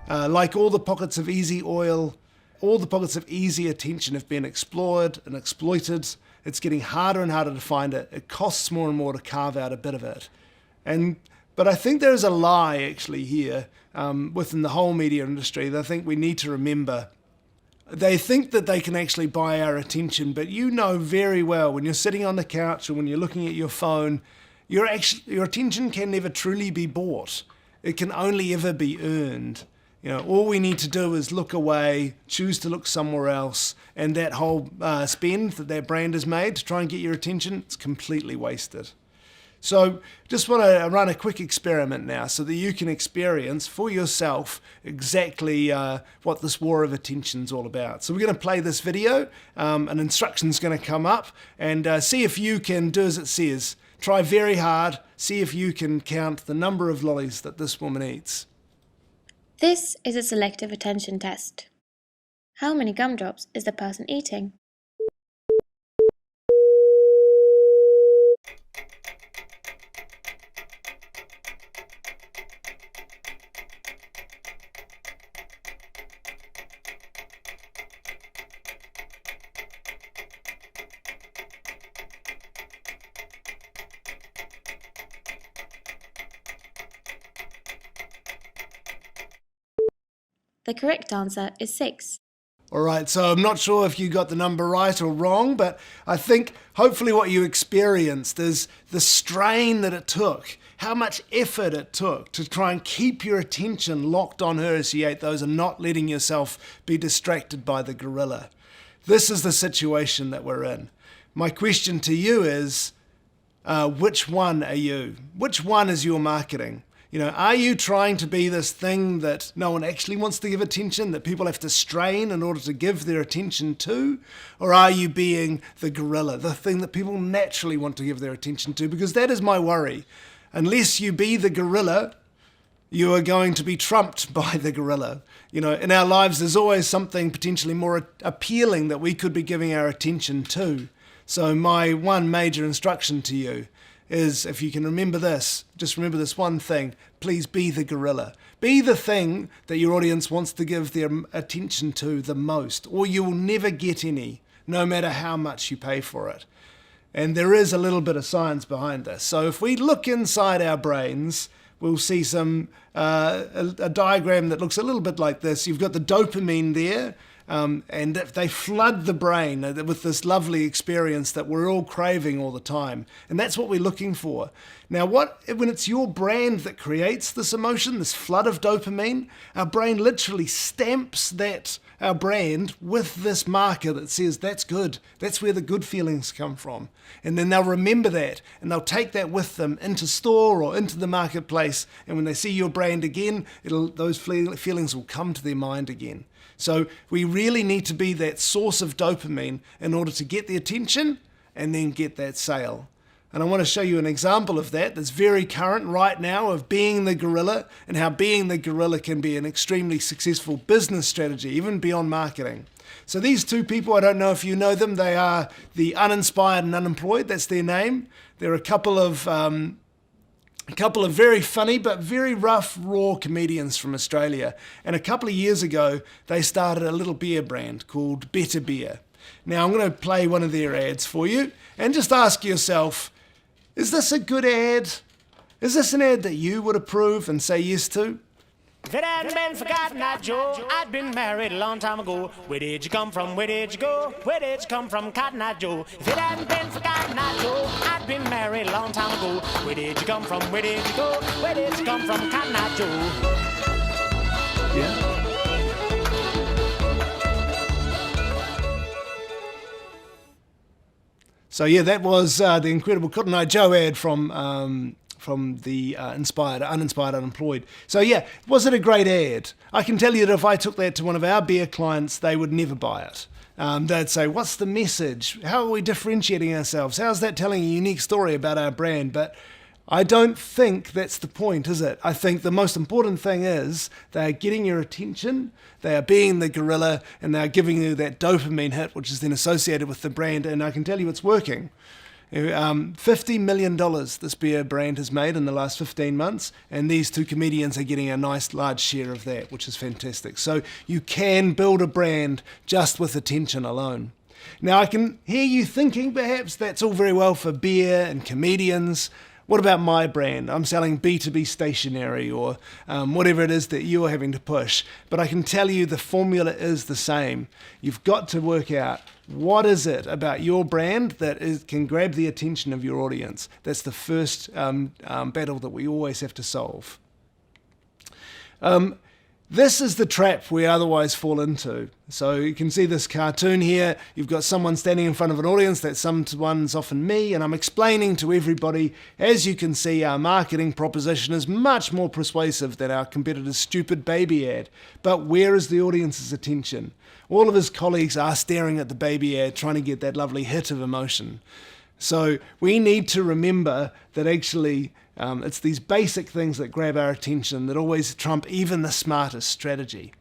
Like all the pockets of easy oil, all the pockets of easy attention have been explored and exploited. It's getting harder and harder to find it. It costs more and more to carve out a bit of it. But I think there's a lie actually here within the whole media industry that I think we need to remember. They think that they can actually buy our attention, but you know very well when you're sitting on the couch or when you're looking at your phone, your attention can never truly be bought. It can only ever be earned. All we need to do is look away, choose to look somewhere else, and that whole spend that brand has made to try and get your attention, it's completely wasted. So just want to run a quick experiment now so that you can experience for yourself exactly what this war of attention is all about. So we're going to play this video, an instruction's going to come up, and see if you can do as it says. Try very hard, see if you can count the number of lollies that this woman eats. This is a selective attention test. How many gumdrops is the person eating? The correct answer is 6. All right, so I'm not sure if you got the number right or wrong, but I think hopefully what you experienced is the strain that it took, how much effort it took to try and keep your attention locked on her as she ate those and not letting yourself be distracted by the gorilla. This is the situation that we're in. My question to you is, which one are you? Which one is your marketing? Are you trying to be this thing that no one actually wants to give attention, that people have to strain in order to give their attention to? Or are you being the gorilla, the thing that people naturally want to give their attention to? Because that is my worry. Unless you be the gorilla, you are going to be trumped by the gorilla. In our lives, there's always something potentially more appealing that we could be giving our attention to. So my one major instruction to you is, if you can remember this, just remember this one thing: please be the gorilla. Be the thing that your audience wants to give their attention to the most, or you will never get any, no matter how much you pay for it. And there is a little bit of science behind this. So if we look inside our brains, we'll see a diagram that looks a little bit like this. You've got the dopamine there, and they flood the brain with this lovely experience that we're all craving all the time. And that's what we're looking for. Now, when it's your brand that creates this emotion, this flood of dopamine, our brain literally stamps our brand with this marker that says, that's good. That's where the good feelings come from. And then they'll remember that, and they'll take that with them into store or into the marketplace. And when they see your brand again, those feelings will come to their mind again. So we really need to be that source of dopamine in order to get the attention and then get that sale. And I want to show you an example of that that's very current right now, of being the gorilla, and how being the gorilla can be an extremely successful business strategy, even beyond marketing. So these two people, I don't know if you know them, they are the Uninspired and Unemployed. That's their name. They're a couple of very funny but very rough, raw comedians from Australia. And a couple of years ago, they started a little beer brand called Better Beer. Now, I'm going to play one of their ads for you and just ask yourself, is this a good ad? Is this an ad that you would approve and say yes to? If it hadn't been for Cotton Eye Joe, I'd been married a long time ago. Where did you come from? Where did you go? Where did you come from, Cotton Eye Joe? If it hadn't been for Cotton Eye Joe, I'd been married a long time ago. Where did you come from? Where did you go? Where did you come from, Cotton Eye Joe? Yeah. So yeah, that was the incredible Cotton Eye Joe ad from the Uninspired Unemployed. So yeah, was it a great ad? I can tell you that if I took that to one of our beer clients, they would never buy it. They'd say, what's the message? How are we differentiating ourselves? How's that telling a unique story about our brand? But I don't think that's the point, is it? I think the most important thing is they are getting your attention, they are being the gorilla, and they are giving you that dopamine hit, which is then associated with the brand, and I can tell you it's working. $50 million this beer brand has made in the last 15 months, and these two comedians are getting a nice large share of that, which is fantastic. So you can build a brand just with attention alone. Now I can hear you thinking perhaps that's all very well for beer and comedians. What about my brand? I'm selling B2B stationery or whatever it is that you're having to push. But I can tell you the formula is the same. You've got to work out what is it about your brand that can grab the attention of your audience. That's the first battle that we always have to solve. This is the trap we otherwise fall into. So you can see this cartoon here. You've got someone standing in front of an audience. That someone's often me, and I'm explaining to everybody, as you can see, our marketing proposition is much more persuasive than our competitor's stupid baby ad. But where is the audience's attention? All of his colleagues are staring at the baby ad, trying to get that lovely hit of emotion. So we need to remember that actually it's these basic things that grab our attention that always trump even the smartest strategy.